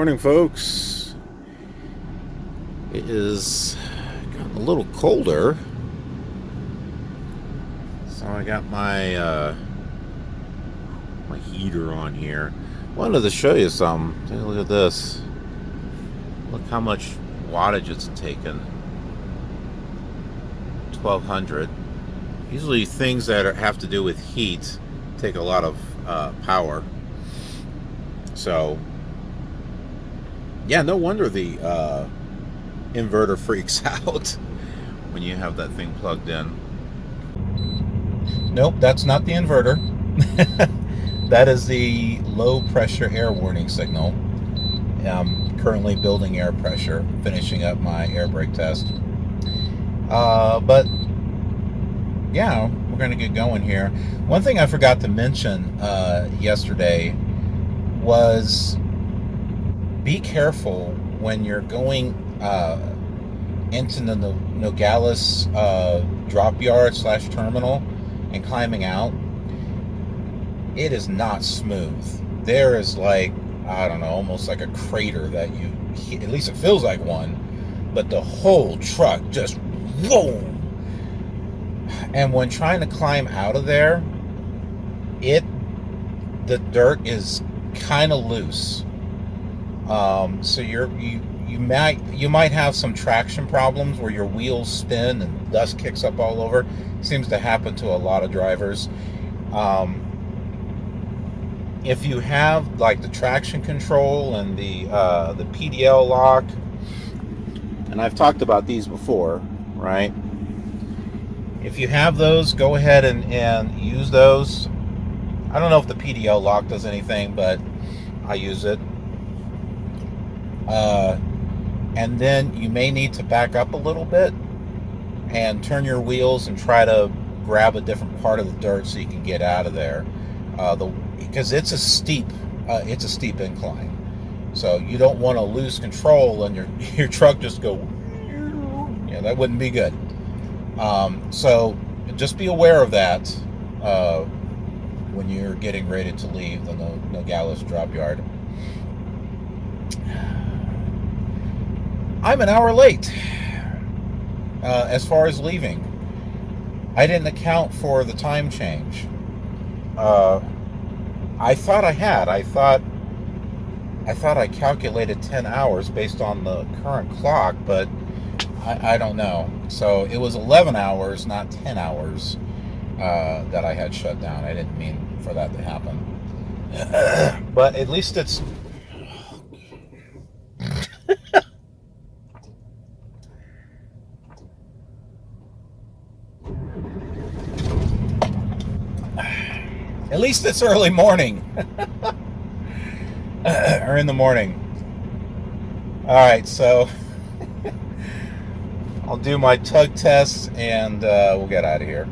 Morning, folks. It is gotten a little colder, so I got my my heater on here. Wanted to show you some. Take a look at this. Look how much wattage it's taken. 1200. Usually things that have to do with heat take a lot of power. So yeah, no wonder the inverter freaks out when you have that thing plugged in. Nope, that's not the inverter. That is the low pressure air warning signal. I'm currently building air pressure, finishing up my air brake test. But yeah, we're going to get going here. One thing I forgot to mention yesterday was be careful when you're going into the Nogales drop yard / terminal and climbing out. It is not smooth. There is like, I don't know, almost like a crater that you hit. At least it feels like one, but the whole truck just boom. And when trying to climb out of there, the dirt is kind of loose. So you might have some traction problems where your wheels spin and dust kicks up all over. Seems to happen to a lot of drivers. If you have like the traction control and the PDL lock, and I've talked about these before, right? If you have those, go ahead and use those. I don't know if the PDL lock does anything, but I use it. And then you may need to back up a little bit and turn your wheels and try to grab a different part of the dirt so you can get out of there. Because it's a steep incline, so you don't want to lose control and your truck just go. Yeah, that wouldn't be good. So just be aware of that when you're getting ready to leave the Nogales drop yard. I'm an hour late as far as leaving. I didn't account for the time change. I thought I had. I thought I calculated 10 hours based on the current clock, but I don't know. So it was 11 hours, not 10 hours that I had shut down. I didn't mean for that to happen. But at least it's... At least it's early morning. Or in the morning. Alright, so I'll do my tug test and we'll get out of here.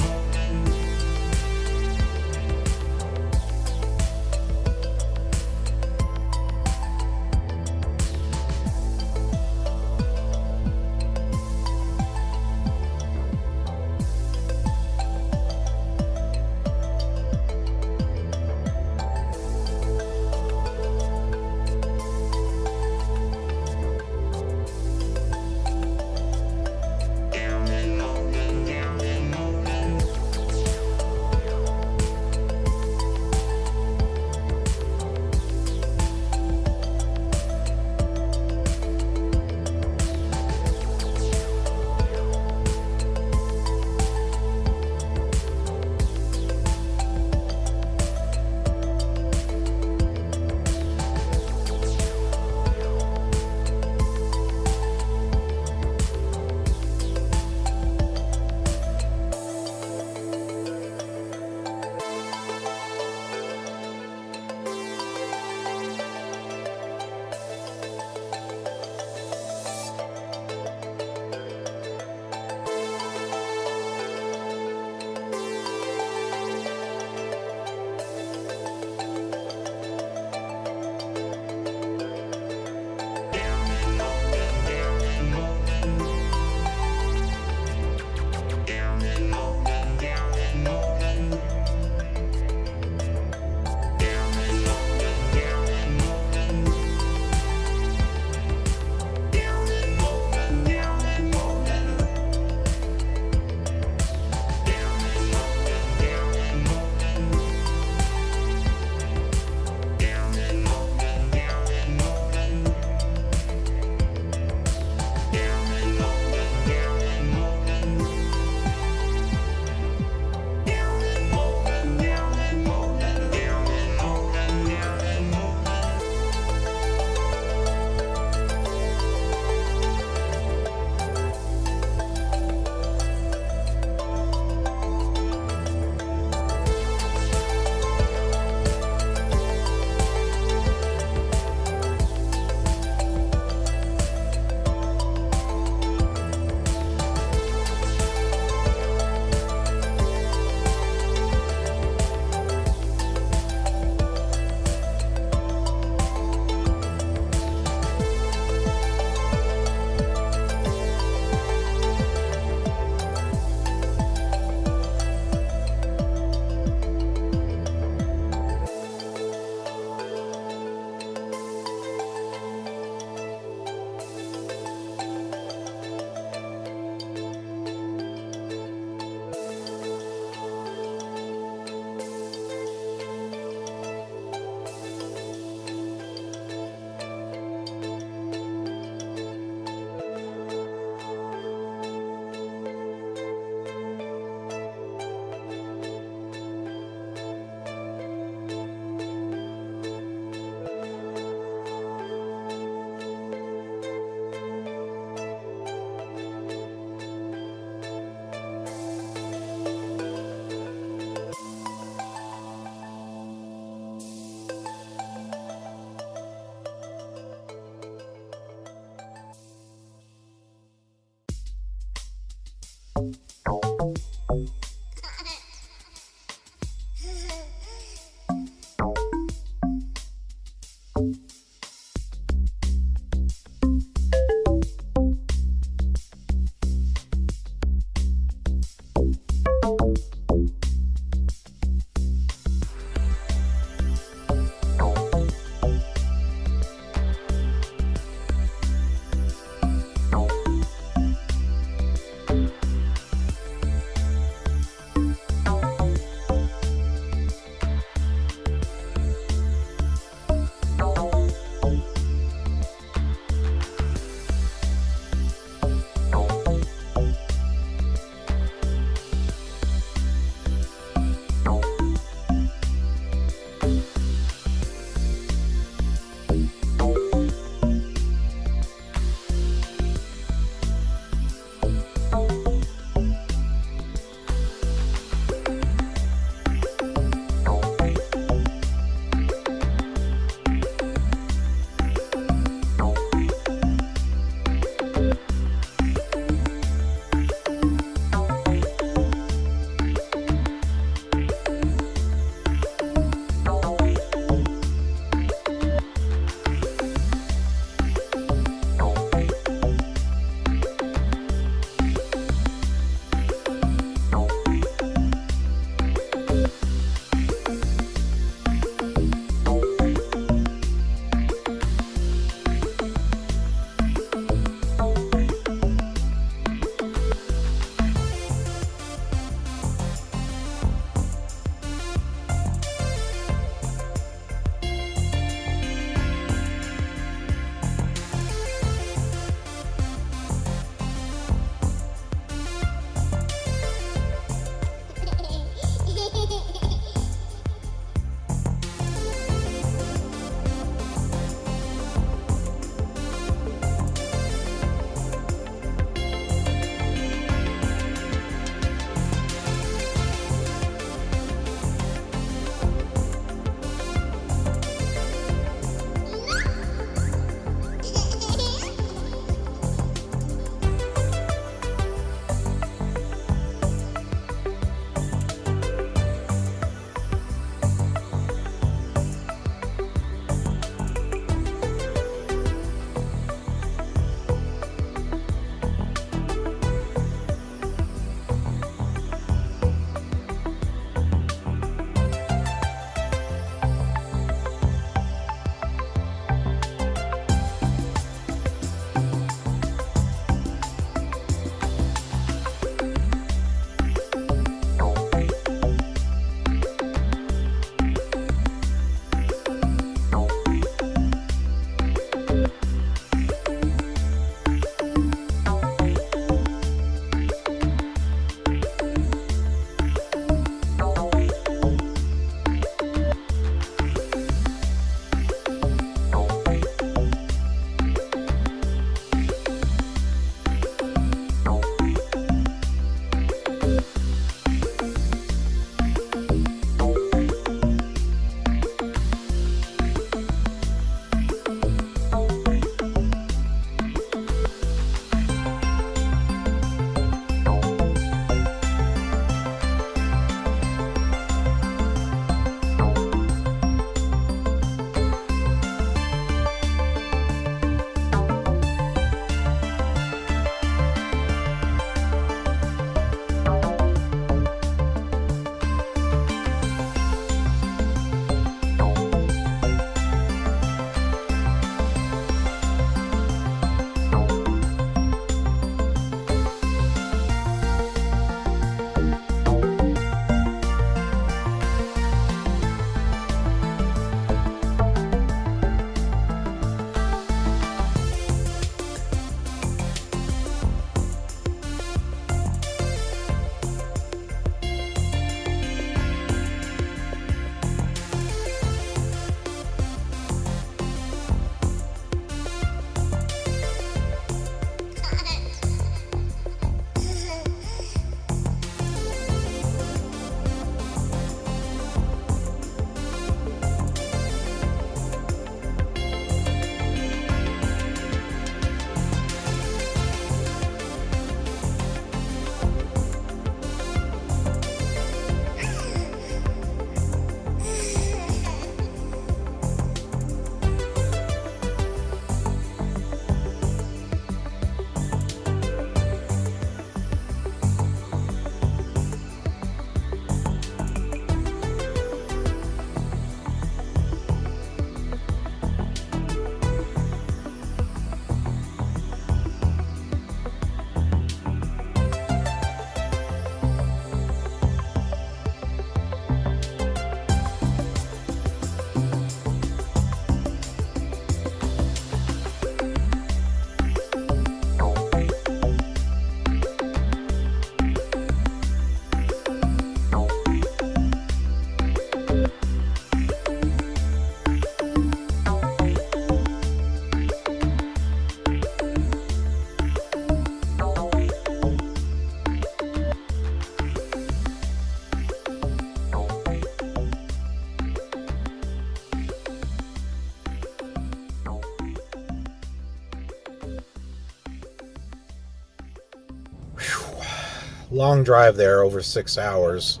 long drive there, over 6 hours.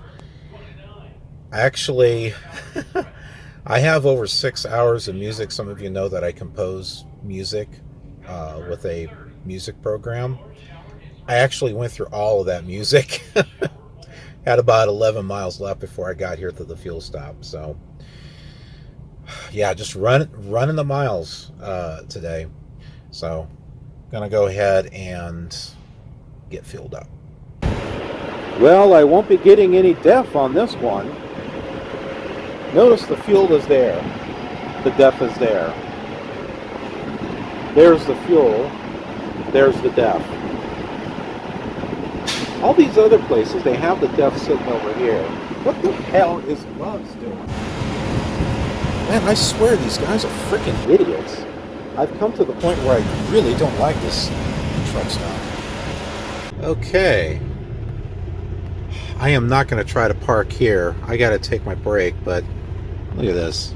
Actually, I have over 6 hours of music. Some of you know that I compose music with a music program. I actually went through all of that music. Had about 11 miles left before I got here to the fuel stop. So, yeah, just running the miles today. So, gonna go ahead and get fueled up. Well, I won't be getting any def on this one. Notice the fuel is there. The def is there. There's the fuel. There's the def. All these other places, they have the def sitting over here. What the hell is Love's doing? Man, I swear these guys are freaking idiots. I've come to the point where I really don't like this truck stop. Okay. I am not going to try to park here. I got to take my break, but look at this.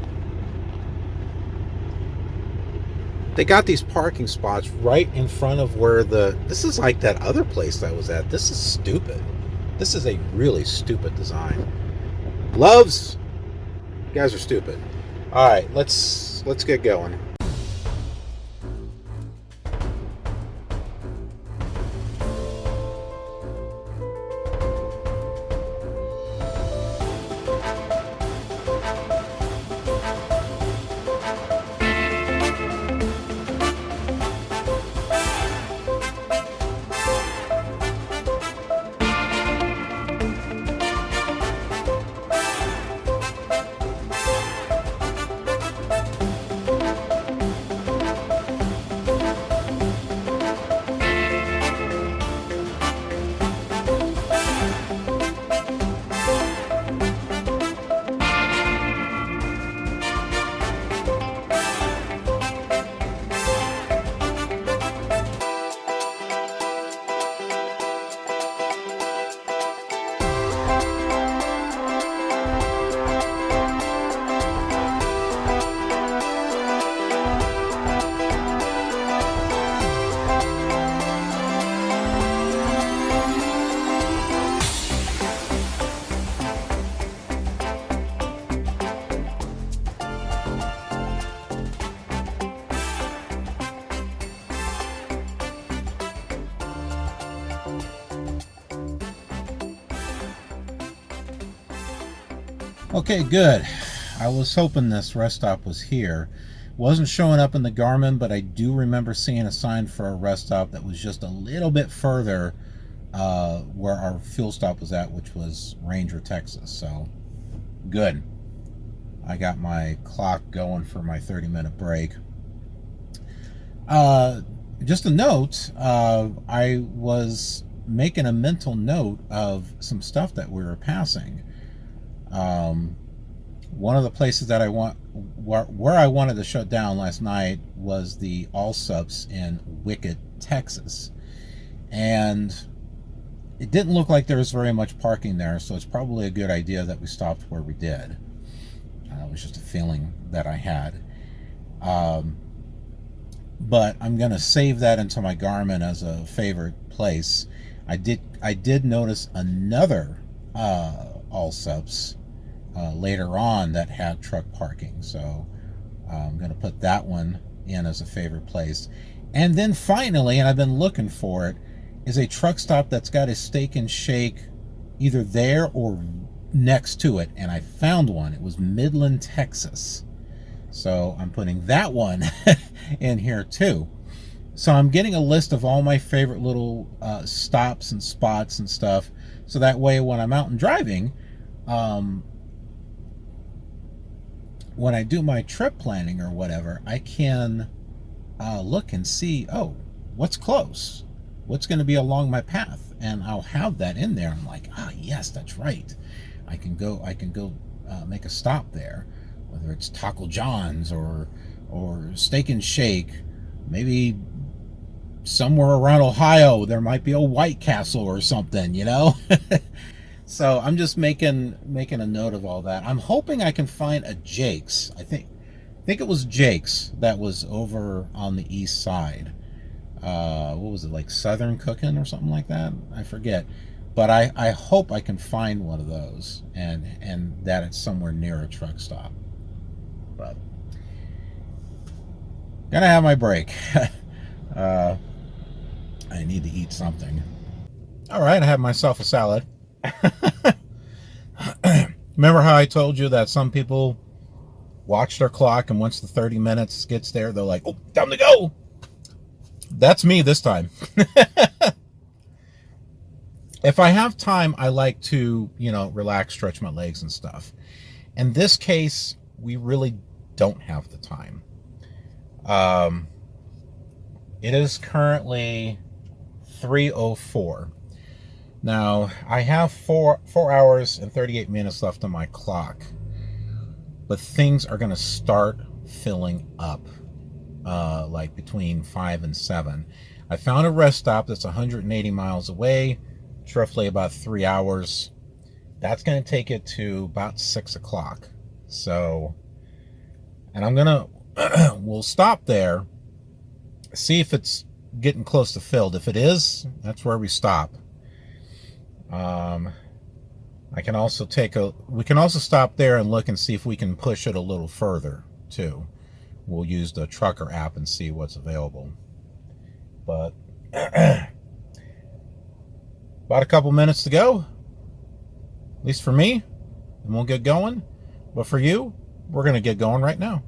They got these parking spots right in front of where this is like that other place I was at. This is stupid. This is a really stupid design. Loves, you guys are stupid. All right, let's get going. Okay, good. I was hoping this rest stop was here. Wasn't showing up in the Garmin, but I do remember seeing a sign for a rest stop that was just a little bit further where our fuel stop was at, which was Ranger, Texas. So, good. I got my clock going for my 30-minute break. Just a note, I was making a mental note of some stuff that we were passing. One of the places that where I wanted to shut down last night was the Allsups in Wickett, Texas, and it didn't look like there was very much parking there, so it's probably a good idea that we stopped where we did. It was just a feeling that I had, but I'm gonna save that into my Garmin as a favorite place. I did notice another Allsups later on that had truck parking, so I'm going to put that one in as a favorite place. And then finally, and I've been looking for it, is a truck stop that's got a Steak and Shake either there or next to it, and I found one. It was Midland, Texas, so I'm putting that one in here too. So I'm getting a list of all my favorite little stops and spots and stuff, so that way when I'm out and driving, when I do my trip planning or whatever, I can look and see, oh, what's close? What's going to be along my path? And I'll have that in there. I'm like, ah, yes, that's right. I can go make a stop there, whether it's Taco John's or Steak and Shake. Maybe somewhere around Ohio there might be a White Castle or something, you know. So I'm just making a note of all that. I'm hoping I can find a Jake's. I think it was Jake's that was over on the east side. What was it, like Southern Cooking or something like that? I forget. But I hope I can find one of those, and that it's somewhere near a truck stop. But gonna have my break. I need to eat something. All right, I have myself a salad. Remember how I told you that some people watch their clock, and once the 30 minutes gets there, they're like, oh, time to go. That's me this time. If I have time, I like to, relax, stretch my legs and stuff. In this case, we really don't have the time. It is currently 3:04. Now, I have 4 hours and 38 minutes left on my clock, but things are going to start filling up, like between 5 and 7. I found a rest stop that's 180 miles away. It's roughly about 3 hours. That's going to take it to about 6 o'clock. So, and I'm going to, we'll stop there, see if it's getting close to filled. If it is, that's where we stop. I can also we can also stop there and look and see if we can push it a little further too. We'll use the trucker app and see what's available. But about a couple minutes to go, at least for me, and we'll get going. But for you, we're going to get going right now.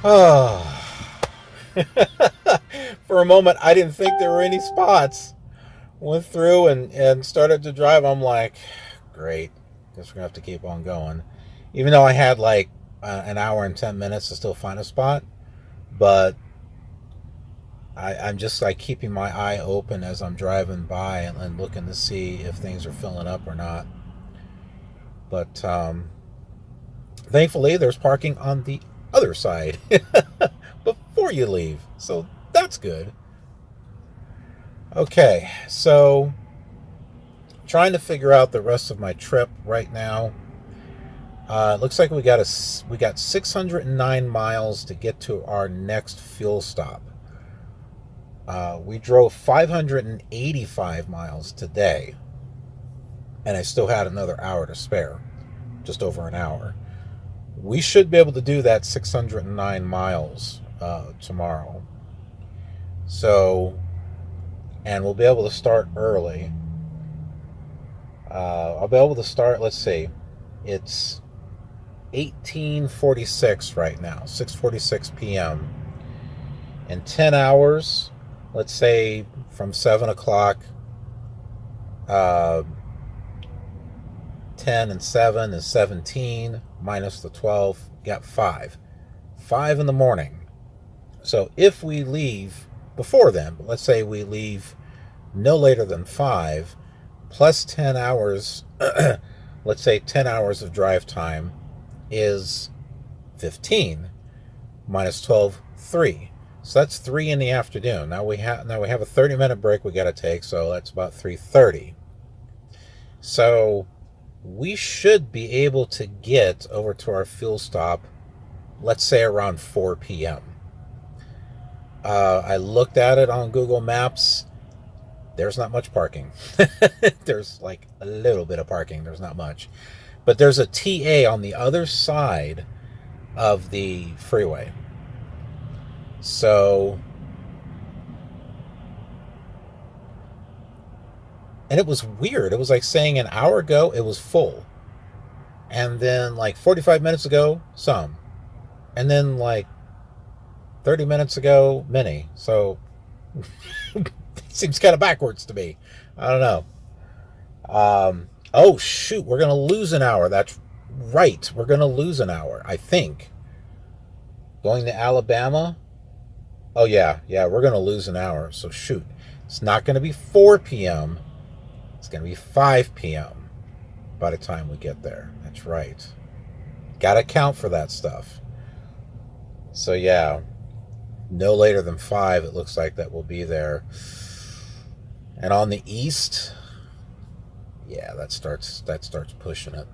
Oh. For a moment, I didn't think there were any spots. Went through and started to drive. I'm like, great. Guess we're going to have to keep on going. Even though I had like an hour and 10 minutes to still find a spot. But I'm just like keeping my eye open as I'm driving by and looking to see if things are filling up or not. But thankfully, there's parking on the other side before you leave. So that's good. Okay, so trying to figure out the rest of my trip right now. It looks like we got 609 miles to get to our next fuel stop. We drove 585 miles today, and I still had another hour to spare, just over an hour. We should be able to do that 609 miles tomorrow. So, and we'll be able to start early. I'll be able to start, let's see, it's 18:46 right now, 6:46 p.m. In 10 hours, let's say from 7 o'clock, 10 and 7 is 17, minus the 12, got 5. 5 in the morning. So if we leave before then, but let's say we leave no later than 5, plus 10 hours, let's say 10 hours of drive time is 15, minus 12, 3. So that's 3 in the afternoon. Now we have a 30-minute break we got to take, so that's about 3:30. So we should be able to get over to our fuel stop, let's say around 4 p.m. I looked at it on Google Maps. There's not much parking. There's like a little bit of parking. There's not much. But there's a TA on the other side of the freeway. So, and it was weird. It was like saying an hour ago it was full. And then like 45 minutes ago, some. And then like 30 minutes ago, many. So, seems kind of backwards to me. I don't know. Oh, shoot. We're going to lose an hour. That's right. We're going to lose an hour, I think. Going to Alabama. Oh, yeah. Yeah, we're going to lose an hour. So, shoot. It's not going to be 4 p.m. It's going to be 5 p.m. by the time we get there. That's right. Got to account for that stuff. So, yeah. No later than 5, it looks like that we'll be there. And on the east, yeah, that starts pushing it.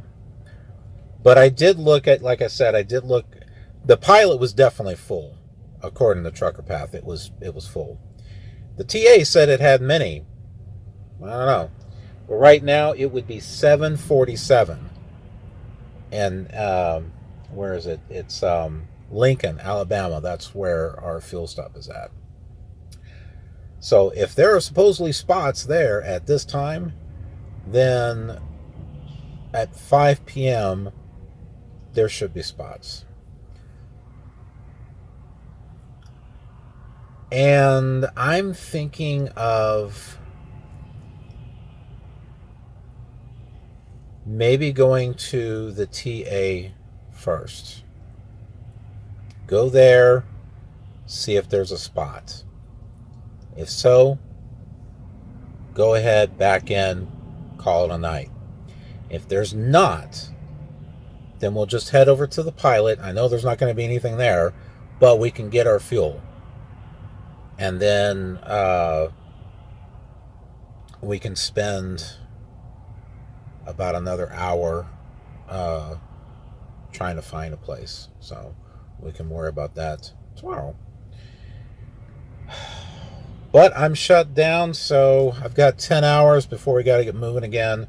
But I did look at, like I said, the pilot was definitely full. According to Trucker Path, it was full. The TA said it had many. I don't know. But right now it would be 7:47. And where is it? It's Lincoln, Alabama. That's where our fuel stop is at. So if there are supposedly spots there at this time, then at 5 p.m. there should be spots. And I'm thinking of maybe going to the TA first. Go there, see if there's a spot. If so, go ahead, back in, call it a night. If there's not, then we'll just head over to the pilot. I know there's not going to be anything there, but we can get our fuel. And then we can spend about another hour trying to find a place. So we can worry about that tomorrow. But I'm shut down, so I've got 10 hours before we got to get moving again.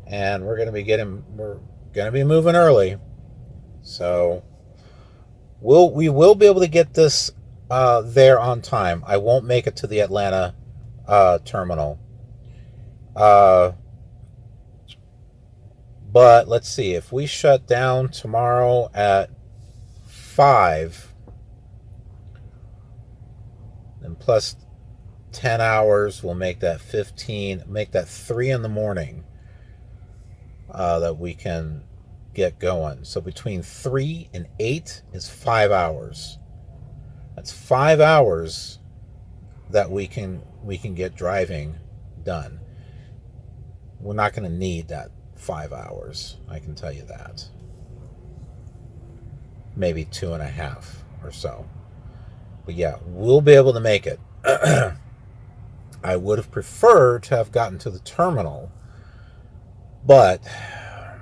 And we're going to be moving early. So we will be able to get this there on time. I won't make it to the Atlanta terminal. But let's see, if we shut down tomorrow at 5, plus 10 hours will make that 15, make that 3 in the morning that we can get going. So between 3 and 8 is 5 hours. That's 5 hours that we can get driving done. We're not going to need that 5 hours, I can tell you that. Maybe 2.5 or so. But yeah, we'll be able to make it. I would have preferred to have gotten to the terminal, but I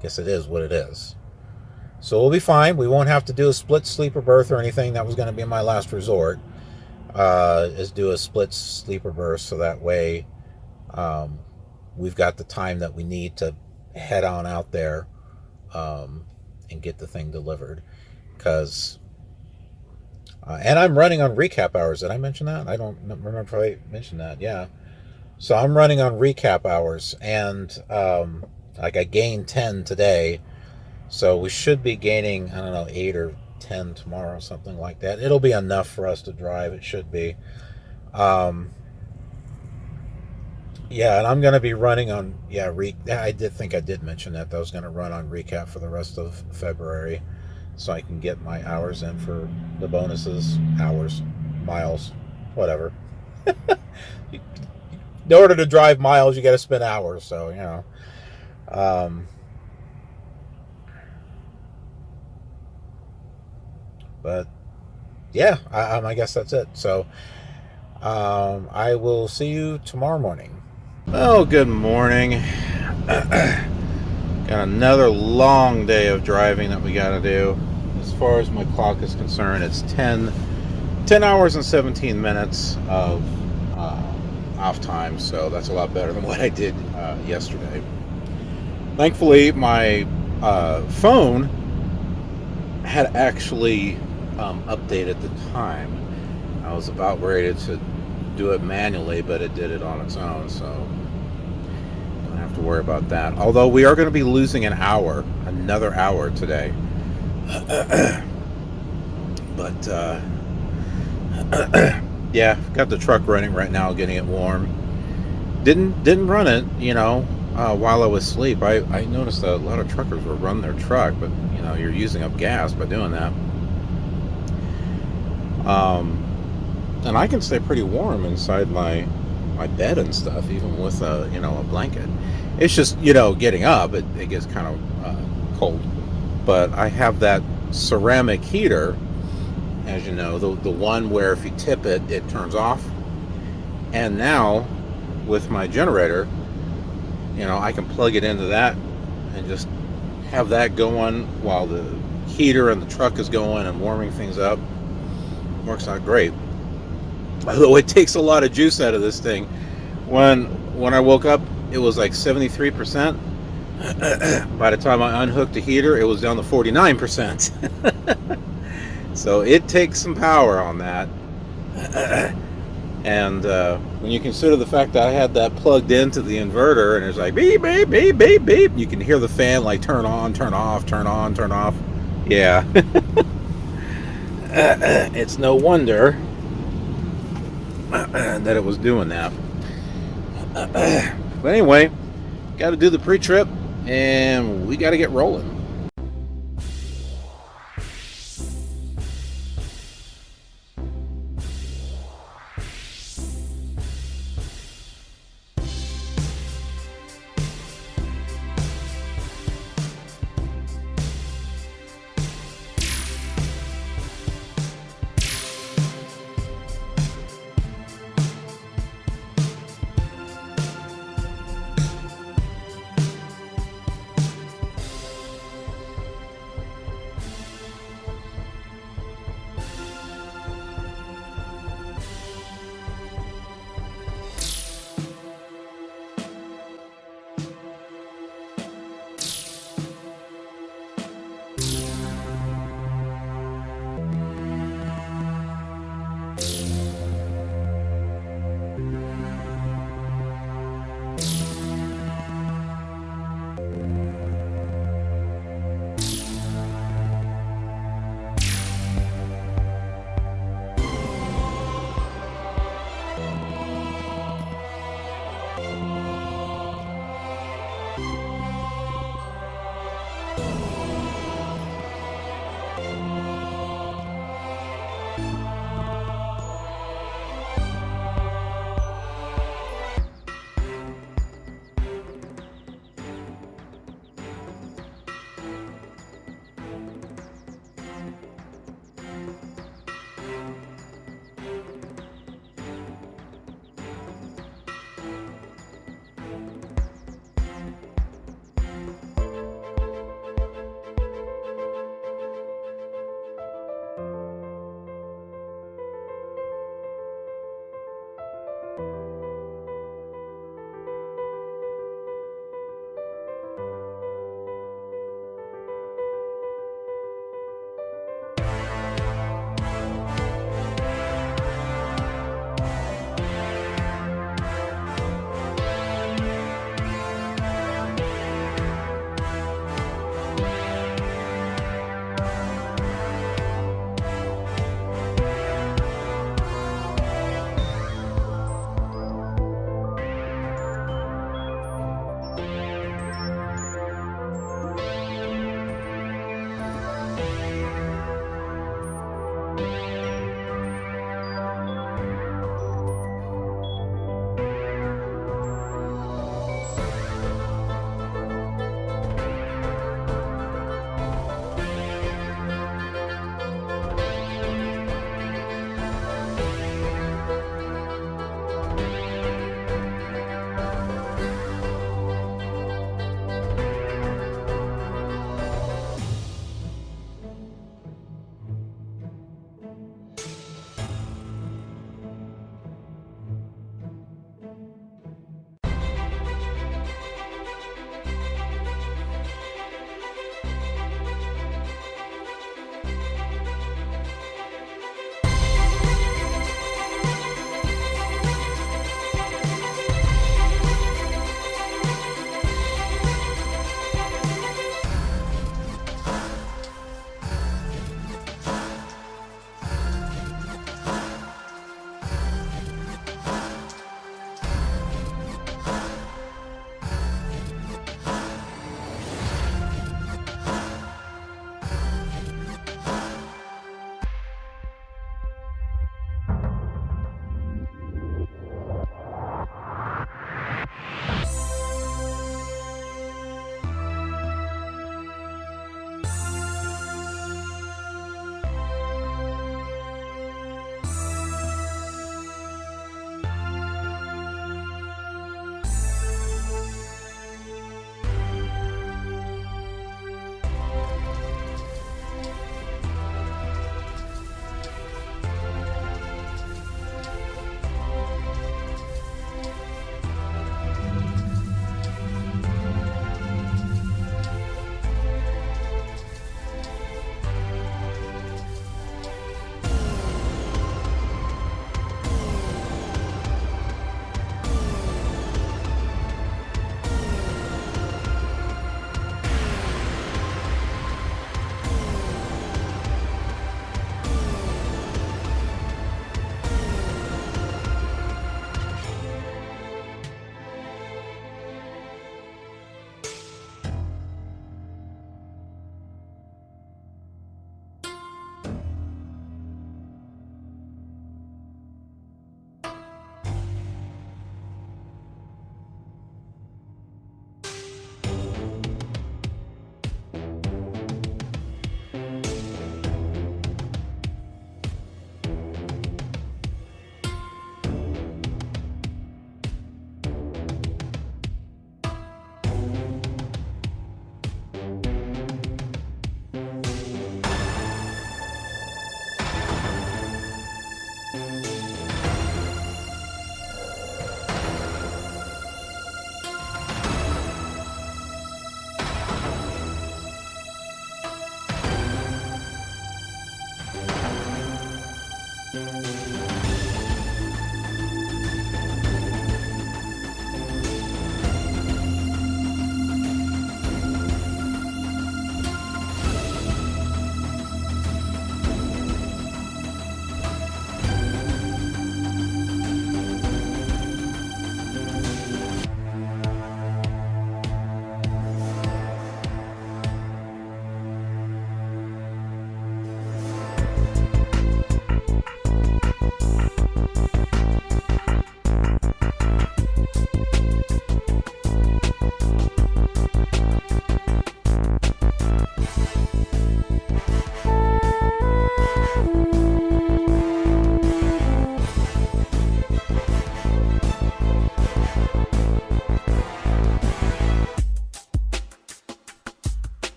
guess it is what it is. So we'll be fine. We won't have to do a split sleeper berth or anything. That was going to be my last resort, is do a split sleeper berth, so that way we've got the time that we need to head on out there and get the thing delivered. Because and I'm running on recap hours. Did I mention that? I don't remember if I mentioned that. Yeah. So I'm running on recap hours, and like I gained 10 today, so we should be gaining, I don't know, 8 or 10 tomorrow, something like that. It'll be enough for us to drive. It should be. Yeah, and I'm going to be running on, I did mention that I was going to run on recap for the rest of February, so I can get my hours in for the bonuses, hours, miles, whatever. In order to drive miles, you got to spend hours, so, you know. But, yeah, I guess that's it. So, I will see you tomorrow morning. Well, good morning. Got another long day of driving that we got to do. As far as my clock is concerned, it's 10 hours and 17 minutes of off time, so that's a lot better than what I did yesterday. Thankfully, my phone had actually updated the time. I was about ready to do it manually, but it did it on its own, so don't have to worry about that. Although we are going to be losing another hour today. But yeah, got the truck running right now, getting it warm. Didn't run it, while I was asleep. I noticed that a lot of truckers will run their truck, but you're using up gas by doing that. And I can stay pretty warm inside my bed and stuff, even with a blanket. It's just getting up, it gets kind of cold. But I have that ceramic heater, as you know, the one where if you tip it, it turns off. And now with my generator, I can plug it into that and just have that going while the heater in the truck is going and warming things up. Works out great. Although it takes a lot of juice out of this thing. When I woke up, it was like 73%. By the time I unhooked the heater, it was down to 49%. So it takes some power on that. And when you consider the fact that I had that plugged into the inverter, and it's like beep, beep, beep, beep, beep, you can hear the fan like turn on, turn off, turn on, turn off. Yeah. It's no wonder that it was doing that. But anyway, got to do the pre-trip, and we got to get rolling.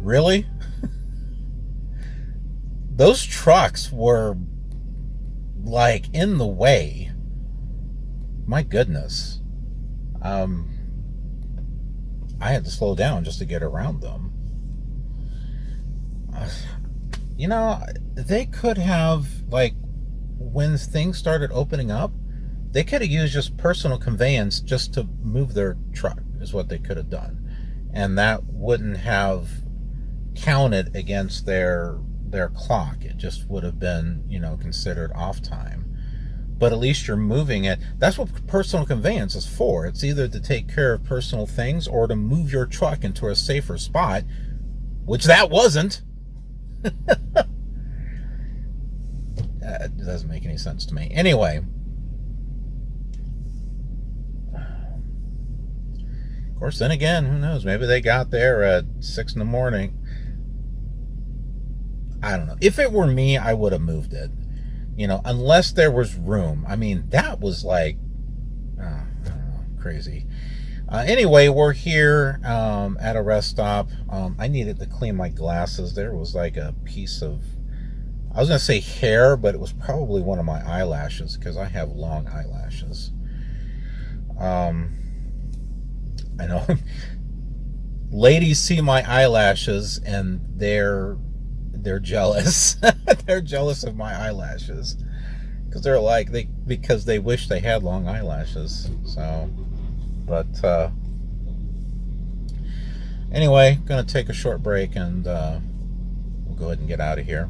Really? Those trucks were like in the way. My goodness. I had to slow down just to get around them. You know, they could have, like, when things started opening up, they could have used just personal conveyance just to move their truck, is what they could have done. And that wouldn't have counted against their clock. It just would have been, you know, considered off time. But at least you're moving it. That's what personal conveyance is for. It's either to take care of personal things or to move your truck into a safer spot, which that wasn't. It doesn't make any sense to me. Anyway, of course, then again, who knows? Maybe they got there at 6 in the morning. I don't know. If it were me, I would have moved it. You know, unless there was room. I mean, that was like, I don't know, crazy. Anyway, we're here at a rest stop. I needed to clean my glasses. There was like a piece of, I was going to say hair, but it was probably one of my eyelashes because I have long eyelashes. I know ladies see my eyelashes and they're jealous. They're jealous of my eyelashes because they're like, because they wish they had long eyelashes. So, but anyway, gonna take a short break and we'll go ahead and get out of here.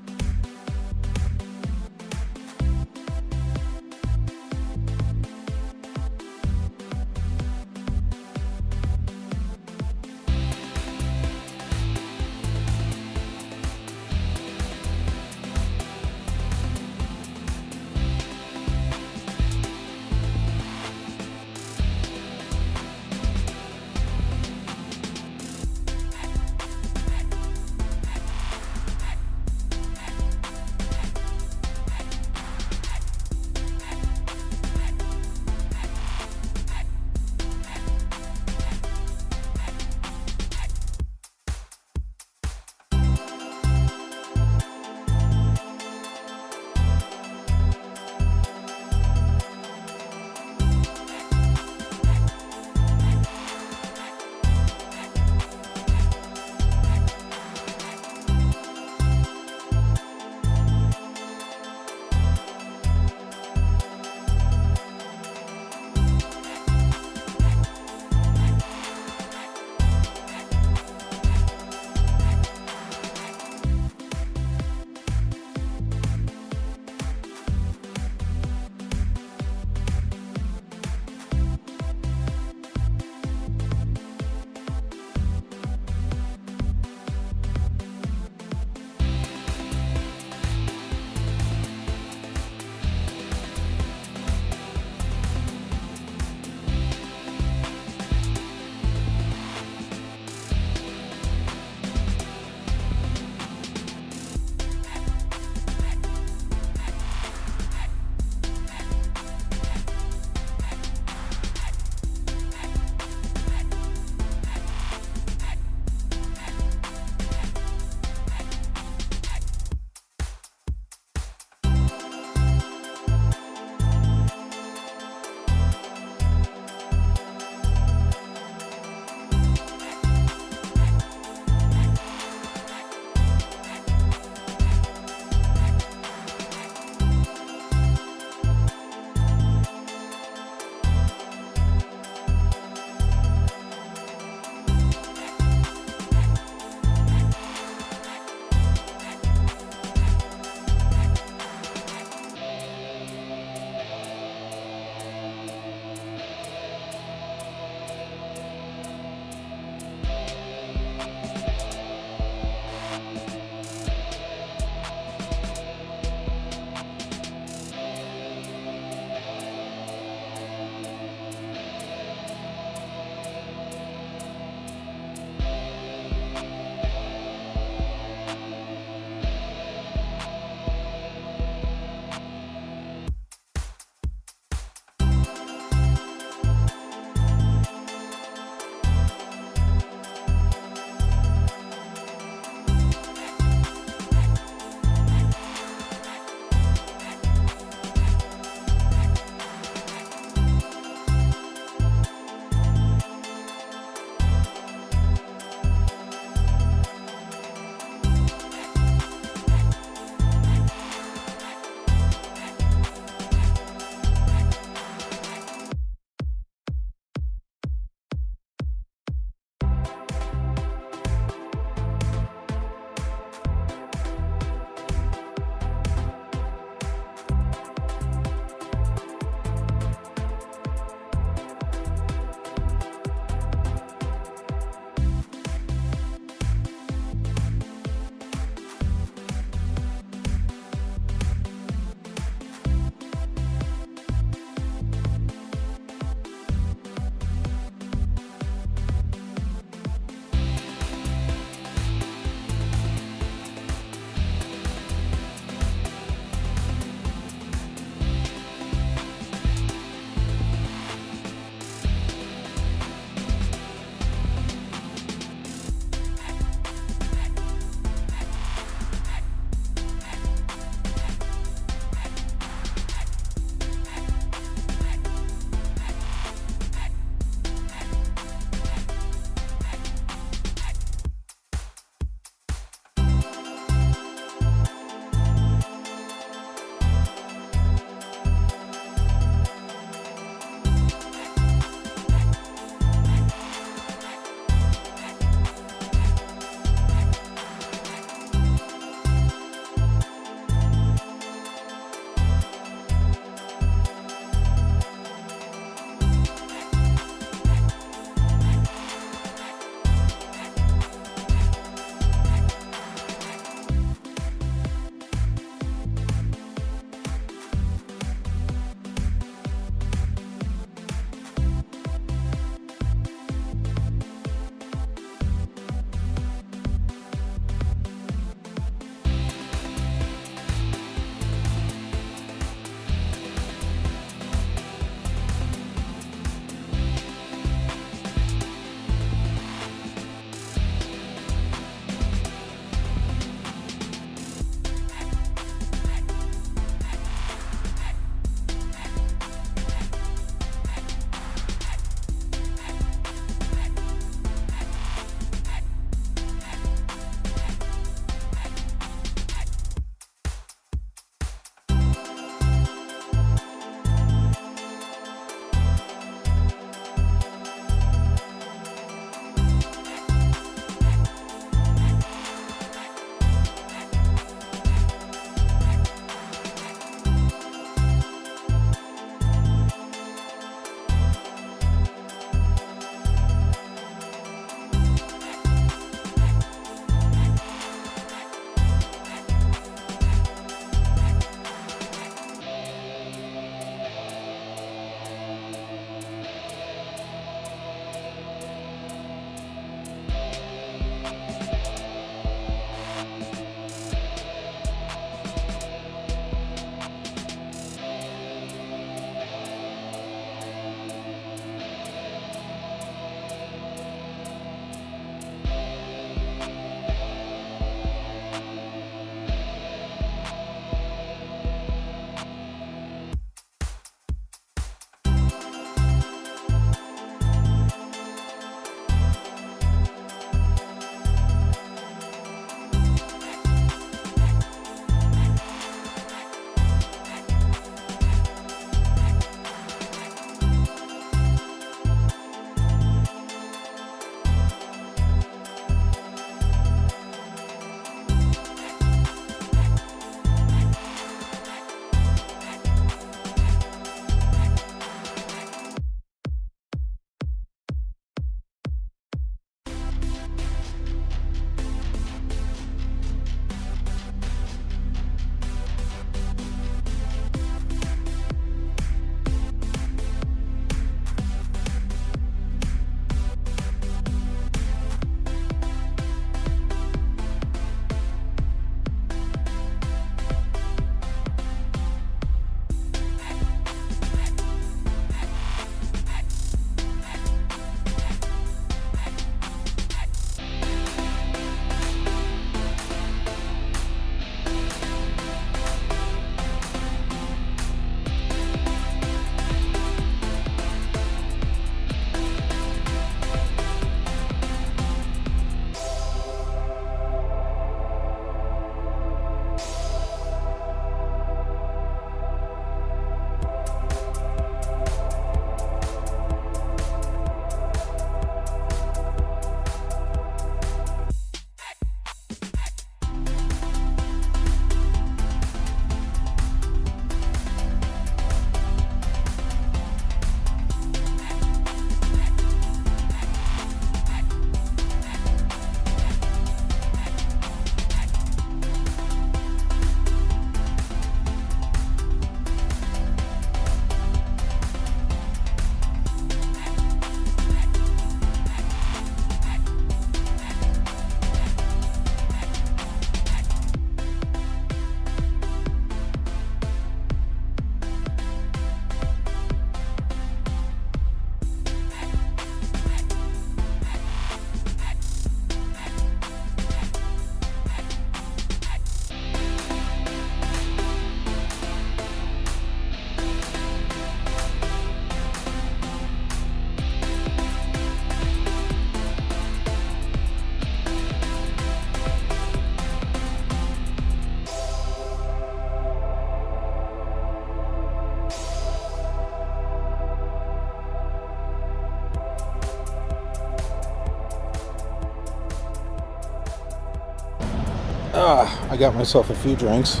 I got myself a few drinks.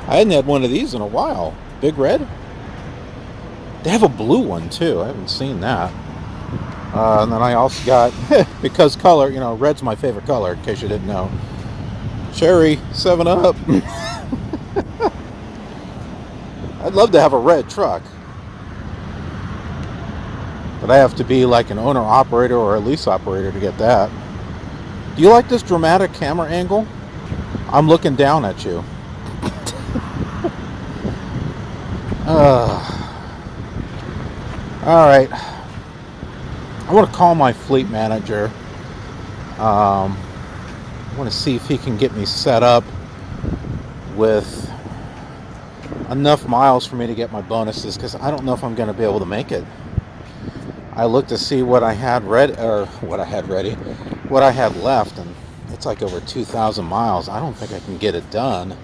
I hadn't had one of these in a while. Big Red. They have a blue one too. I haven't seen that. And then I also got, because color, you know, red's my favorite color, in case you didn't know. Cherry 7-Up. I'd love to have a red truck. But I have to be like an owner-operator or a lease operator to get that. Do you like this dramatic camera angle? I'm looking down at you. Alright. I want to call my fleet manager. I want to see if he can get me set up with enough miles for me to get my bonuses, because I don't know if I'm going to be able to make it. I looked to see what I had left, and it's like over 2,000 miles. I don't think I can get it done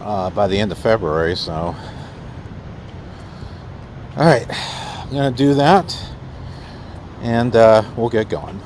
by the end of February, so. Alright, I'm going to do that, and we'll get going.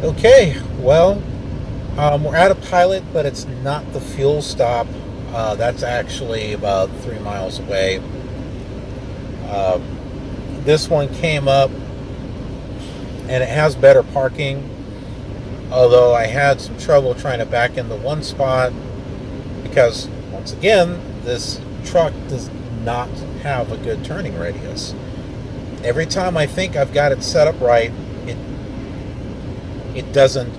Okay, well, we're at a pilot, but it's not the fuel stop. That's actually about 3 miles away. This one came up, and it has better parking, although I had some trouble trying to back into one spot because, once again, this truck does not have a good turning radius. Every time I think I've got it set up right, it doesn't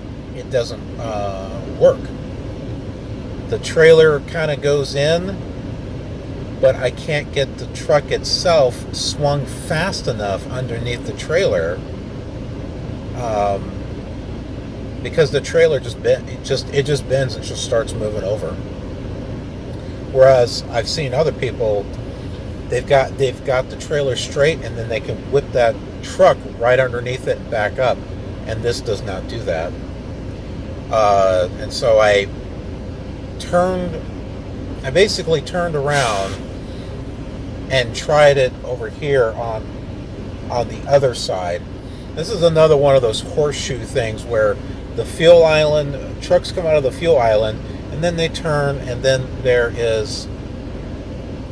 work. The trailer kind of goes in, but I can't get the truck itself swung fast enough underneath the trailer, because the trailer just bends and just starts moving over. Whereas I've seen other people, they've got the trailer straight, and then they can whip that truck right underneath it and back up. And this does not do that. And so I basically turned around and tried it over here on the other side. This is another one of those horseshoe things where the fuel island, trucks come out of the fuel island, and then they turn, and then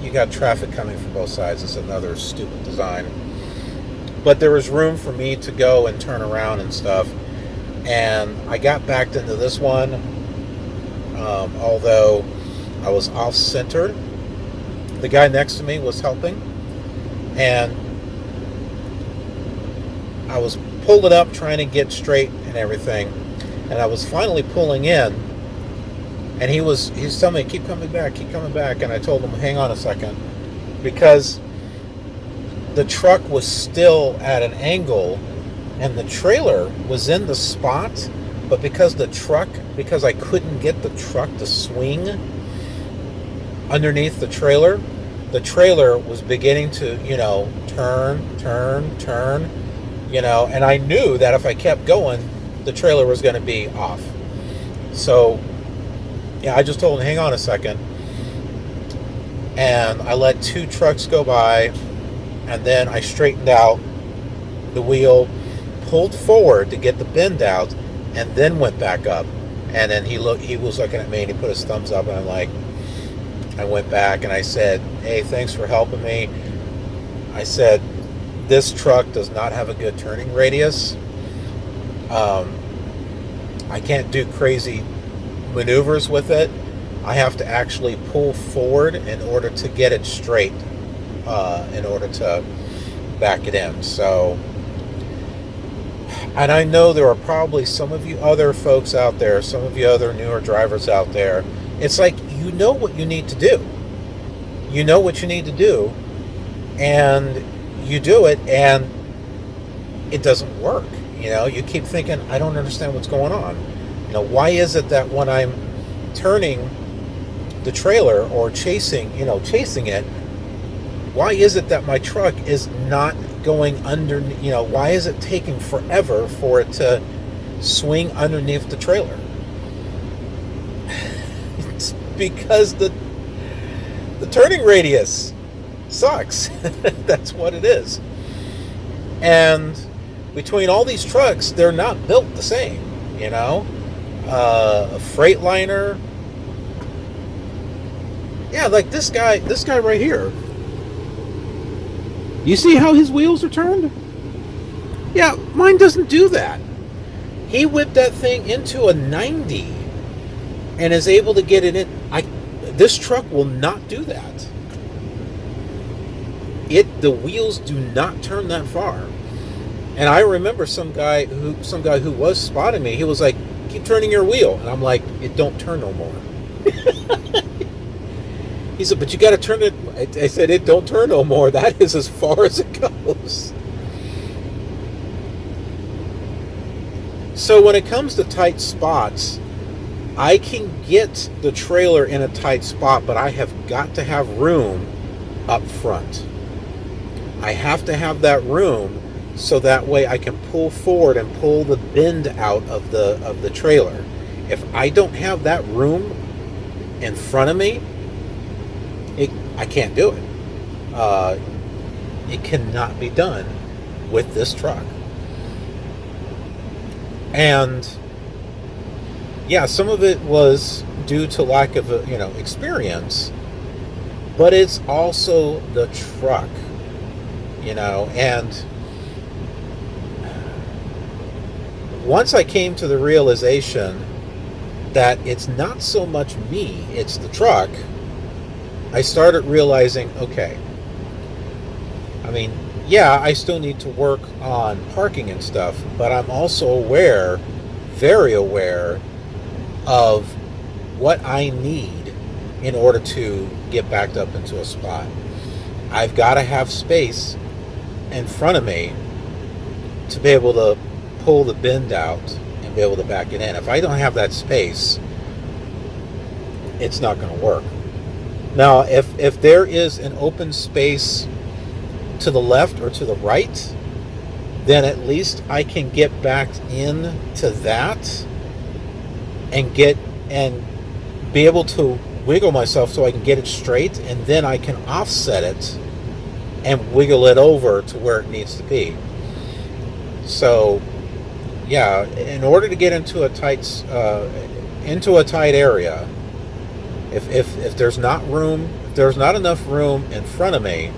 you got traffic coming from both sides. It's another stupid design. But there was room for me to go and turn around and stuff. And I got backed into this one, although I was off-centered. the guy next to me was helping, and I was pulling up, trying to get straight and everything, and I was finally pulling in, and he's telling me, keep coming back, and I told him, hang on a second, because the truck was still at an angle, and the trailer was in the spot, but because I couldn't get the truck to swing underneath the trailer was beginning to, turn, and I knew that if I kept going, the trailer was going to be off. So, yeah, I just told him, hang on a second. And I let 2 trucks go by, and then I straightened out the wheel, pulled forward to get the bend out, and then went back up. And then he was looking at me, and he put his thumbs up, and I went back, and I said, hey, thanks for helping me. I said, this truck does not have a good turning radius. I can't do crazy maneuvers with it. I have to actually pull forward in order to get it straight, in order to back it in. So, and I know there are probably some of you other folks out there, some of you other newer drivers out there, it's like, you know what you need to do. You know what you need to do, and you do it, and it doesn't work. You keep thinking, I don't understand what's going on. Why is it that when I'm turning the trailer or chasing it, why is it that my truck is not going under, why is it taking forever for it to swing underneath the trailer? It's because the turning radius sucks. That's what it is. And between all these trucks, they're not built the same, a Freightliner. Yeah, like this guy right here. You see how his wheels are turned? Yeah, mine doesn't do that. He whipped that thing into a 90 and is able to get it in. This truck will not do that. The wheels do not turn that far. And I remember some guy who was spotting me. He was like, keep turning your wheel. And I'm like, it don't turn no more. He said, but you got to turn it. I said, it don't turn no more. That is as far as it goes. So when it comes to tight spots, I can get the trailer in a tight spot, but I have got to have room up front. I have to have that room so that way I can pull forward and pull the bend out of the trailer. If I don't have that room in front of me, I can't do it. It cannot be done with this truck. And yeah, some of it was due to lack of experience, but it's also the truck, and once I came to the realization that it's not so much me, it's the truck, I started realizing, okay, yeah, I still need to work on parking and stuff, but I'm also very aware of what I need in order to get backed up into a spot. I've got to have space in front of me to be able to pull the bend out and be able to back it in. If I don't have that space, it's not going to work. Now, if there is an open space to the left or to the right, then at least I can get backed into that and be able to wiggle myself so I can get it straight, and then I can offset it and wiggle it over to where it needs to be. So yeah, in order to get into a tight area, if there's not enough room in front of me,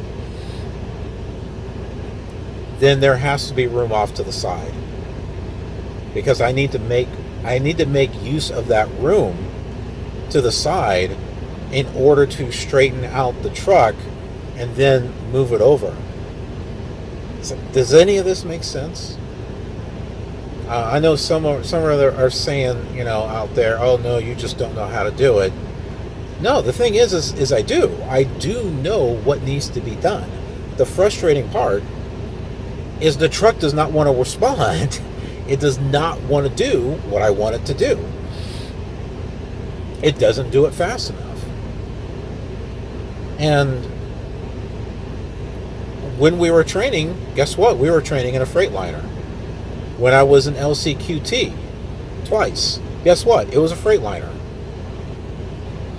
then there has to be room off to the side, because I need to make use of that room to the side in order to straighten out the truck and then move it over. So, does any of this make sense? I know some are saying, out there, oh no, you just don't know how to do it. No, the thing is I do. I do know what needs to be done. The frustrating part is the truck does not want to respond. It does not want to do what I want it to do. It doesn't do it fast enough. And when we were training, guess what? We were training in a Freightliner. When I was in LCQT twice, guess what? It was a Freightliner.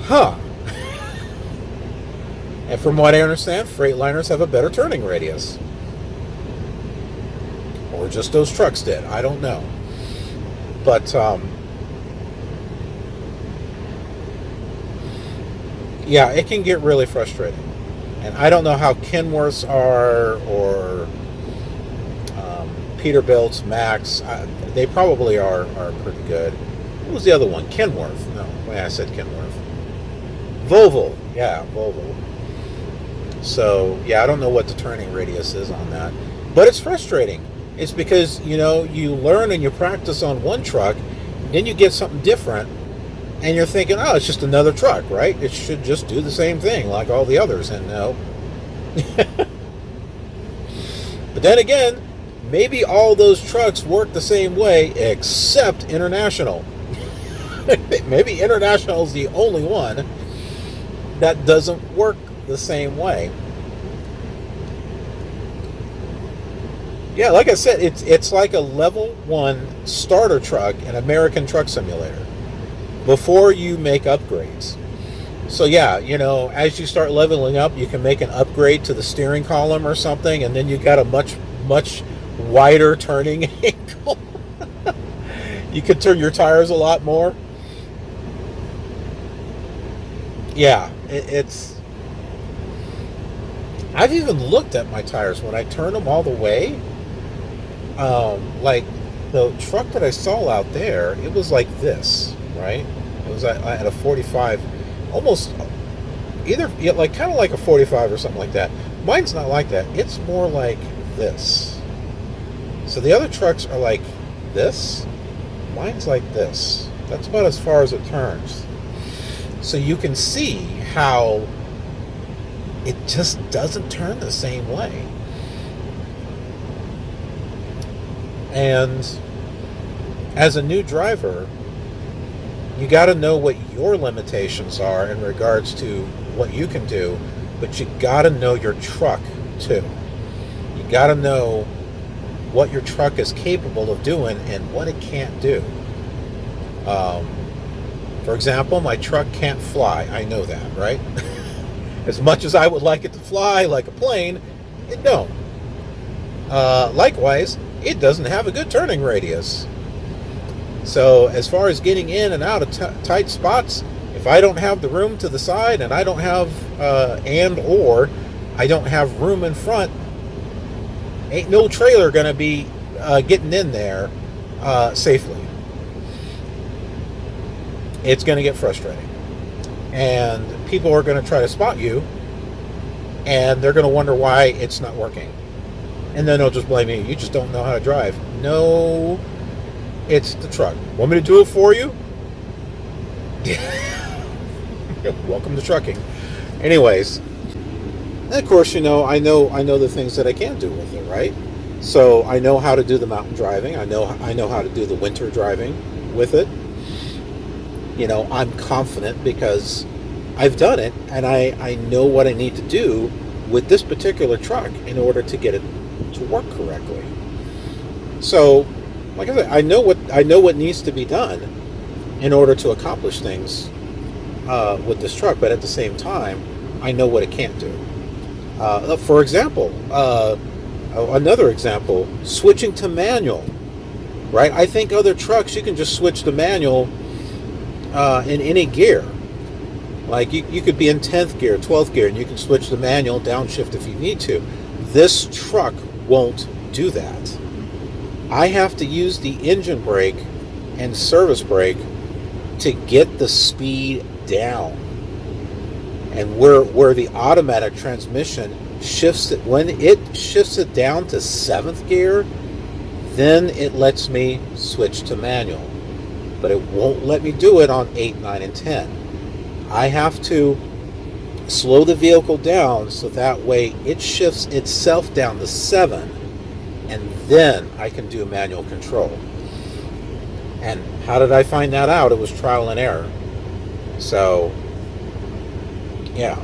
Huh. And from what I understand, Freightliners have a better turning radius. Or just those trucks did. I don't know. But, yeah, it can get really frustrating. And I don't know how Kenworths are, or Peterbilt's, Max. They probably are pretty good. What was the other one? Kenworth. No, I said Kenworth. Volvo. Yeah, Volvo. So, yeah, I don't know what the turning radius is on that. But it's frustrating. It's because, you learn and you practice on one truck, then you get something different, and you're thinking, oh, it's just another truck, right? It should just do the same thing like all the others, and no. But then again, maybe all those trucks work the same way, except International. Maybe International is the only one that doesn't work the same way. Yeah, like I said, it's like a level 1 starter truck in American Truck Simulator before you make upgrades. So yeah, as you start leveling up, you can make an upgrade to the steering column or something, and then you got a much wider turning angle. You could turn your tires a lot more. Yeah, it's... I've even looked at my tires when I turn them all the way. Like the truck that I saw out there, it was like this, right? It was at a 45, almost either like kind of like a 45 or something like that. Mine's not like that. It's more like this. So the other trucks are like this. Mine's like this. That's about as far as it turns. So you can see how it just doesn't turn the same way. And as a new driver, you got to know what your limitations are in regards to what you can do, but you got to know your truck too. You got to know what your truck is capable of doing and what it can't do. For example, my truck can't fly. I know that, right? As much as I would like it to fly like a plane, it don't. Likewise, it doesn't have a good turning radius. So as far as getting in and out of tight spots, if I don't have the room to the side and I don't have or I don't have room in front, ain't no trailer gonna be getting in there safely. It's gonna get frustrating, and people are gonna try to spot you, and they're gonna wonder why it's not working, and then they'll just blame you. You just don't know how to drive. No, it's the truck. Want me to do it for you? Welcome to trucking. Anyways, and of course, I know the things that I can do with it, right? So I know how to do the mountain driving. I know how to do the winter driving with it. I'm confident because I've done it, and I know what I need to do with this particular truck in order to get it to work correctly. So, like I said, I know what needs to be done in order to accomplish things with this truck, but at the same time, I know what it can't do. For example, another example, switching to manual, right? I think other trucks, you can just switch to manual in any gear. Like you could be in 10th gear, 12th gear, and you can switch to manual, downshift if you need to. This truck won't do that. I have to use the engine brake and service brake to get the speed down. And where the automatic transmission shifts it, when it shifts it down to 7th gear, then it lets me switch to manual. But it won't let me do it on 8, 9, and 10. I have to slow the vehicle down so that way it shifts itself down to 7, and then I can do manual control. And how did I find that out? It was trial and error. So, yeah.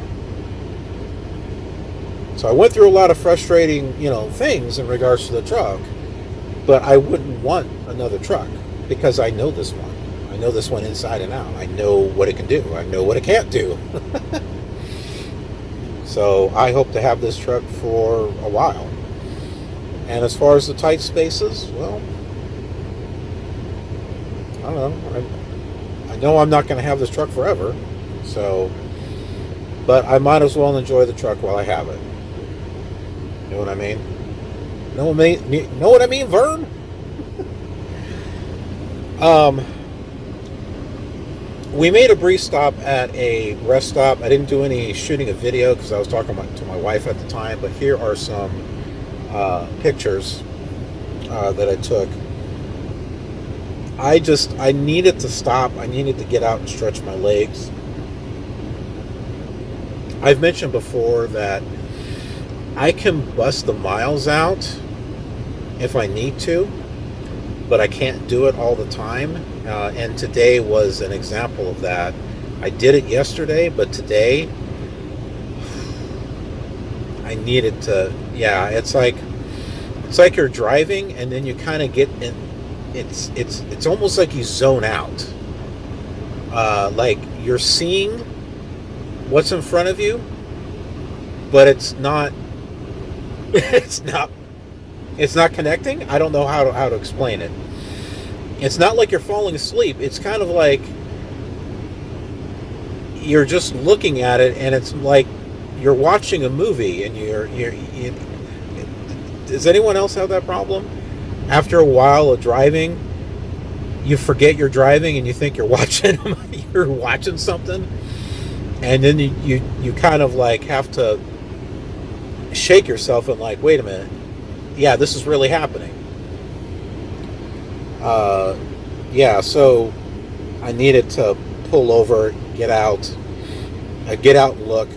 So I went through a lot of frustrating, things in regards to the truck, but I wouldn't want another truck because I know this one. I know this one inside and out. I know what it can do. I know what it can't do. So I hope to have this truck for a while. And as far as the tight spaces, well, I don't know. I know I'm not going to have this truck forever. So, but I might as well enjoy the truck while I have it. You know what I mean? Know what I mean, Vern? We made a brief stop at a rest stop. I didn't do any shooting a video because I was talking to my wife at the time, but here are some pictures that I took. I needed to stop. I needed to get out and stretch my legs. I've mentioned before that I can bust the miles out if I need to, but I can't do it all the time. And today was an example of that. I did it yesterday, but today I needed to. Yeah, it's like you're driving and then you kind of get in. It's almost like you zone out. Like you're seeing what's in front of you, but it's not. It's not connecting. I don't know how to explain it. It's not like you're falling asleep. It's kind of like you're just looking at it, and it's like you're watching a movie, and you're does anyone else have that problem? After a while of driving, you forget you're driving, and you think you're watching something, and then you kind of like have to shake yourself and like, wait a minute, yeah, this is really happening. So I needed to pull over, get out and look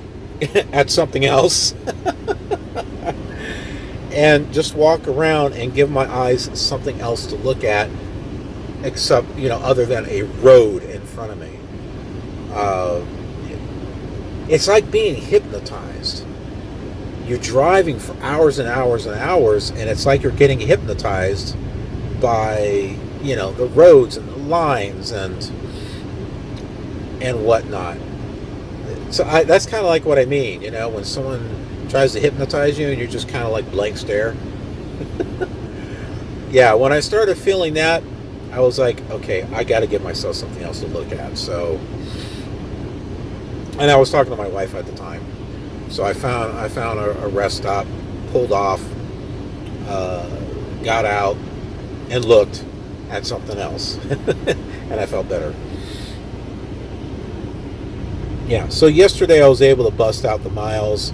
at something else and just walk around and give my eyes something else to look at, except, other than a road in front of me. It's like being hypnotized. You're driving for hours and hours and hours, and it's like you're getting hypnotized by, the roads and the lines and whatnot. So that's kind of like what I mean, when someone tries to hypnotize you and you're just kind of like blank stare. Yeah, when I started feeling that, I was like, okay, I got to give myself something else to look at. So, and I was talking to my wife at the time. So I found a rest stop, pulled off, got out, and looked at something else, and I felt better. Yeah, so yesterday I was able to bust out the miles.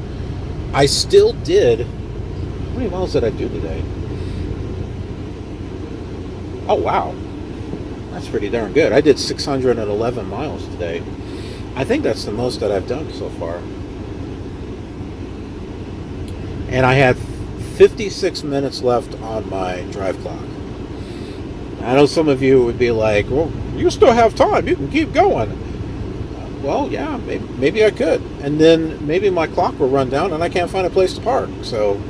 I still did. How many miles did I do today? Oh, wow. That's pretty darn good. I did 611 miles today. I think that's the most that I've done so far. And I had 56 minutes left on my drive clock. I know some of you would be like, well, you still have time. You can keep going. Well, yeah, maybe I could. And then maybe my clock will run down and I can't find a place to park. So,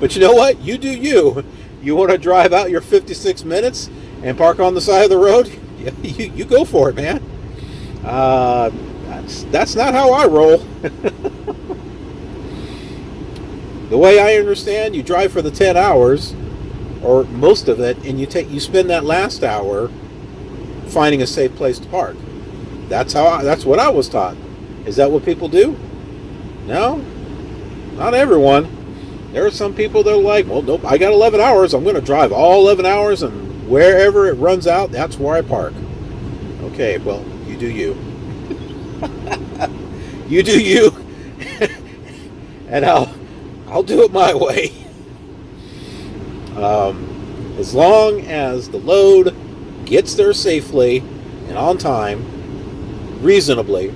but you know what? You do you. You want to drive out your 56 minutes and park on the side of the road? You go for it, man. That's not how I roll. The way I understand, you drive for the 10 hours, or most of it, and you spend that last hour finding a safe place to park. That's what I was taught. Is that what people do? No, not everyone. There are some people that are like, well, nope, I got 11 hours. I'm going to drive all 11 hours, and wherever it runs out, that's where I park. Okay, well, you do you. You do you, and I'll do it my way. As long as the load gets there safely and on time, reasonably,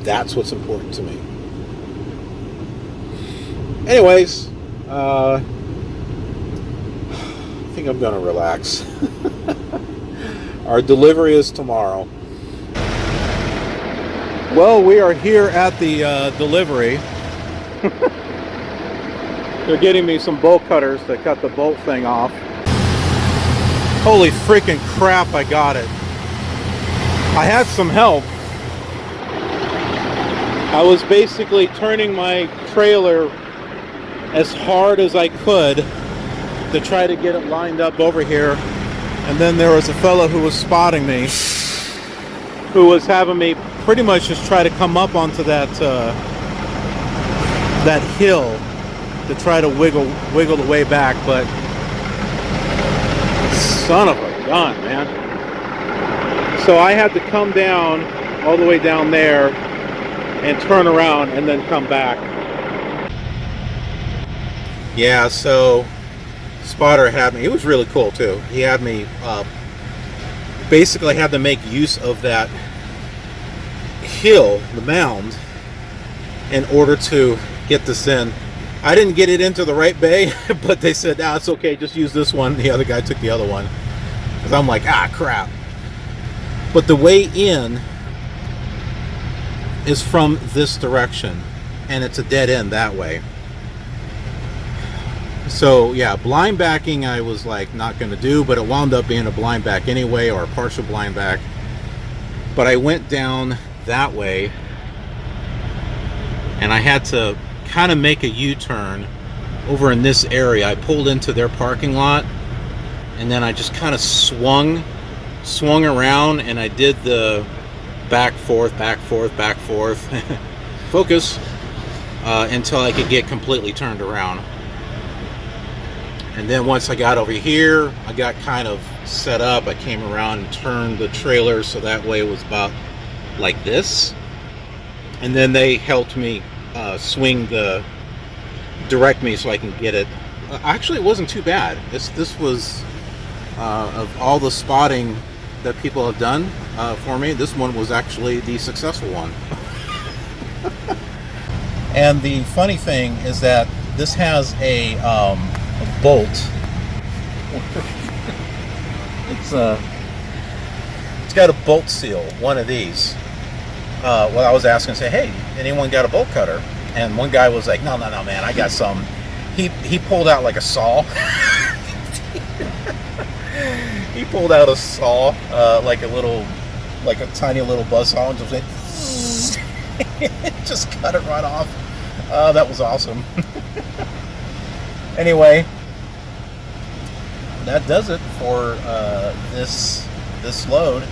that's what's important to me. Anyways, I think I'm gonna relax. Our delivery is tomorrow. Well, we are here at the delivery. They're getting me some bolt cutters to cut the bolt thing off. Holy freaking crap, I got it. I had some help. I was basically turning my trailer as hard as I could to try to get it lined up over here. And then there was a fellow who was spotting me, who was having me pretty much just try to come up onto that that hill to try to wiggle the way back, but son of a gun, man. So I had to come down all the way down there and turn around and then come back. Yeah, so Spotter had me, it was really cool too. He had me basically had to make use of that hill, the mound, in order to get this in. I didn't get it into the right bay, but they said, "Ah, it's okay, just use this one." The other guy took the other one, because I'm like, ah, crap. But the way in is from this direction, and it's a dead end that way. So yeah, blind backing I was like not going to do, but it wound up being a blind back anyway, or a partial blind back. But I went down that way, and I had to kind of make a U-turn over in this area. I pulled into their parking lot, and then I just kind of swung around, and I did the back forth focus until I could get completely turned around. And then once I got over here, I got kind of set up. I came around and turned the trailer so that way it was about like this, and then they helped me direct me so I can get it. Actually, it wasn't too bad. This was of all the spotting that people have done for me, this one was actually the successful one. And the funny thing is that this has a bolt. It's got a bolt seal, one of these. Well, I was asking, say, hey, anyone got a bolt cutter? And one guy was like, no, man, I got some. He pulled out like a saw. He pulled out a saw, like a tiny little buzzsaw, and just went, just cut it right off. That was awesome. Anyway, that does it for this load.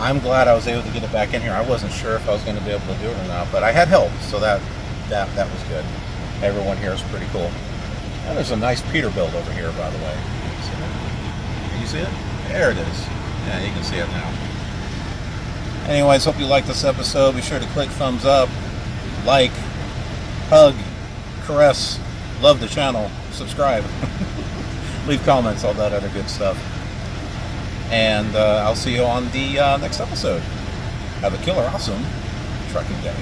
I'm glad I was able to get it back in here. I wasn't sure if I was going to be able to do it or not, but I had help, so that was good. Everyone here is pretty cool. And there's a nice Peterbilt over here, by the way. See it? Can you see it? There it is. Yeah, you can see it now. Anyways, hope you liked this episode. Be sure to click thumbs up, like, hug, caress, love the channel, subscribe, leave comments, all that other good stuff. And I'll see you on the next episode. Have a killer awesome trucking day.